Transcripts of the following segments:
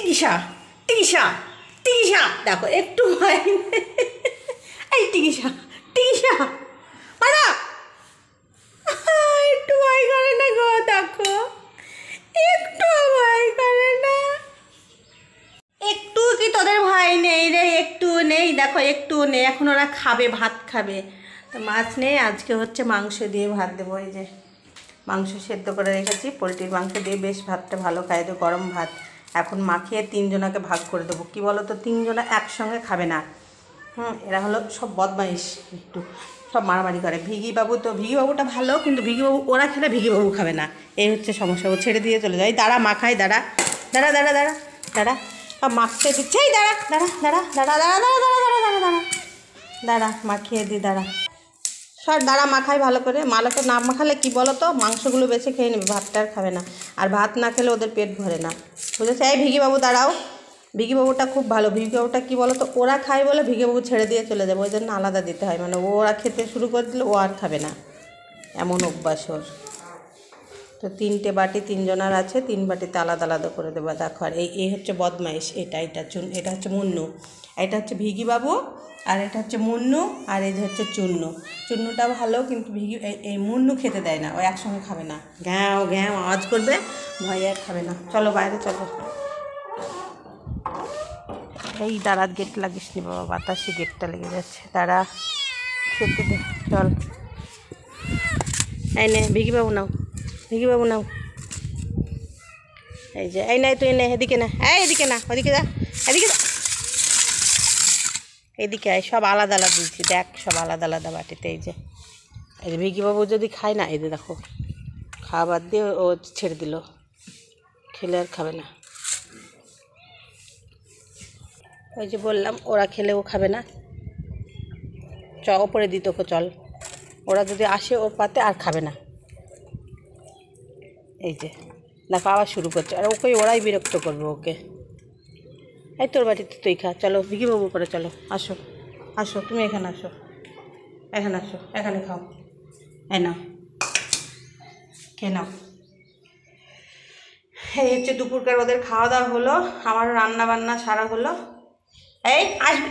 টিকিসা টিকিসা টিকিসা দেখো একটু ভয় এই টিকিসা টিকিসা মারা একটু ভয় করে না গো, দেখো একটু ভয় করে না। একটু কি তোদের ভয় নেই রে? একটু নেই, দেখো একটু নেই। এখন ওরা খাবে, ভাত খাবে। তো মাছ নেই, আজকে হচ্ছে মাংস দিয়ে ভাত দেবো। এই যে মাংস সেদ্ধ করে রেখেছি, পোলট্রির মাংস দিয়ে বেশ ভাতটা ভালো খাই দেবো, গরম ভাত। এখন মাখিয়ে তিনজনাকে ভাগ করে দেবো। কী বলো তো, তিনজনা একসঙ্গে খাবে না। এরা হলো সব বদমাইশ, একটু সব মারামারি করে। ভিগিবাবু তো, ভিগিবাবুটা ভালো, কিন্তু ভিগিবাবু ওরা খেলে ভিগিবাবু খাবে না, এই হচ্ছে সমস্যা। ও ছেড়ে দিয়ে চলে যায়। দাঁড়া মাখাই, দাঁড়া দাঁড়া দাঁড়া দাঁড়া দাঁড়া মাখতে দিচ্ছে। এই দাঁড়া দাঁড়া দাঁড়া দাঁড়া দাঁড়া দাঁড়া দাঁড়া দাঁড়া দাঁড়া দাঁড়া দাঁড়া মাখিয়ে দিই, দাঁড়া সর, দাঁড়া মাখাই ভালো করে। মালাকে না মাখালে কী বলো তো, মাংসগুলো বেছে খেয়ে নেবে, ভাতটা আর খাবে না। আর ভাত না খেলে ওদের পেট ভরে না, বুঝেছে? এই ভিগিবাবু দাঁড়াও। ভিগিবাবুটা খুব ভালো। ভিগিবাবুটা কী বলো তো, ওরা খায় বলে ভিগিবাবু ছেড়ে দিয়ে চলে যাবে, ওই জন্য আলাদা দিতে হয়। মানে ওরা খেতে শুরু করে দিলে ও আর খাবে না, এমন অভ্যাস ওর। তো 3টে বাটি, 3জনার আছে, 3 বাটিতে আলাদা আলাদা করে দেবো। দেখো, আর এই হচ্ছে বদমাইশ, এটা হচ্ছে মুন্নু, এটা হচ্ছে ভিগিবাবু, আর এটা হচ্ছে মুন্নু, আর এই যে হচ্ছে চুন্নু। চুন্নুটা ভালো, কিন্তু এই মুন্নু খেতে দেয় না, ও একসঙ্গে খাবে না, ঘ্যাও ঘ্যাও আওয়াজ করবে, ভয়ে আর খাবে না। চলো বাইরে চলো। এই দাঁড়া, গেট লাগিস নি বাবা, বাতাসে গেটটা লেগে যাচ্ছে, দাঁড়া খেতে দে। চল, এই নে ভিগিবাবু নাও, ভিগিবাবু নাও। এই যে, এই নাই তুই নে, এদিকে না, এদিকে না, ওদিকে যা, এদিকে যা, এদিকে আয়। সব আলাদা আলাদা দিচ্ছি, দেখ সব আলাদা আলাদা বাটিতে। এই যে ভিগিবাবু যদি খায় না, এই যে দেখো খাবার দিয়ে ও ছেড়ে দিল, খেলে আর খাবে না। ওই যে বললাম, ওরা খেলে ও খাবে না। ওপরে দিত ওকে, চল, ওরা যদি আসে ওর পাতে আর খাবে না। এই যে দেখো আবার শুরু করছে, আর ওকে ওরাই বিরক্ত করবে ওকে। এই তোর বাড়িতে তুই খা, চলো ভিগিবাবু করে, চলো আসো আসো, তুমি এখানে আসো, এখানে আসো, এখানে খাও। এই নাও, খেয়ে নাও। এই হচ্ছে দুপুরকার ওদের খাওয়া দাওয়া হলো, আমার রান্না বান্না সারা হলো। এই আসবে,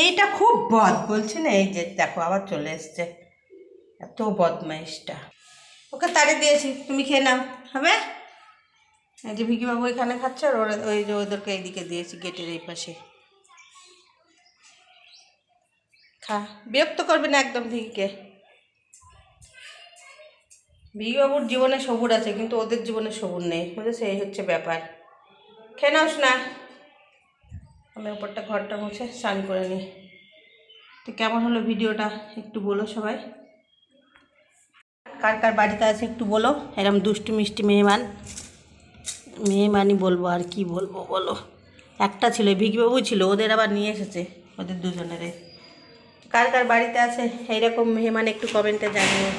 এইটা খুব বদ বলছি না, এই যে দেখো আবার চলে এসছে, এত বদমাইশটা। ওকে তাড়িয়ে দিয়েছি, তুমি খেয়ে নাও, হবে? এই যে ভিগিবাবু এখানে খাচ্ছে, আর ওরা ওই যে ওদেরকে এইদিকে দিয়েছি, গেটের এই পাশে। খা, বিরক্ত করবে না একদম ভিগিকে। ভিগিবাবুর জীবনে সবুর আছে, কিন্তু ওদের জীবনে সবুর নেই, বুঝেছে? এই হচ্ছে ব্যাপার। খেয়ে নাওস না। আমি ওপরটা ঘরটা মুছে স্নান করে নিই। তো কেমন হলো ভিডিওটা একটু বলো সবাই, কার কার বাড়িতে আছে একটু বলো। এরকম দুষ্টু মিষ্টি মেহমানই বলবো, আর কি বলবো বলো। একটা ছিল, ভিগিবাবু ছিল, ওদের আবার নিয়ে এসেছে, ওদের দুজনেরে। কার কার বাড়িতে আছে এইরকম মেহমান একটু কমেন্টে জানিও।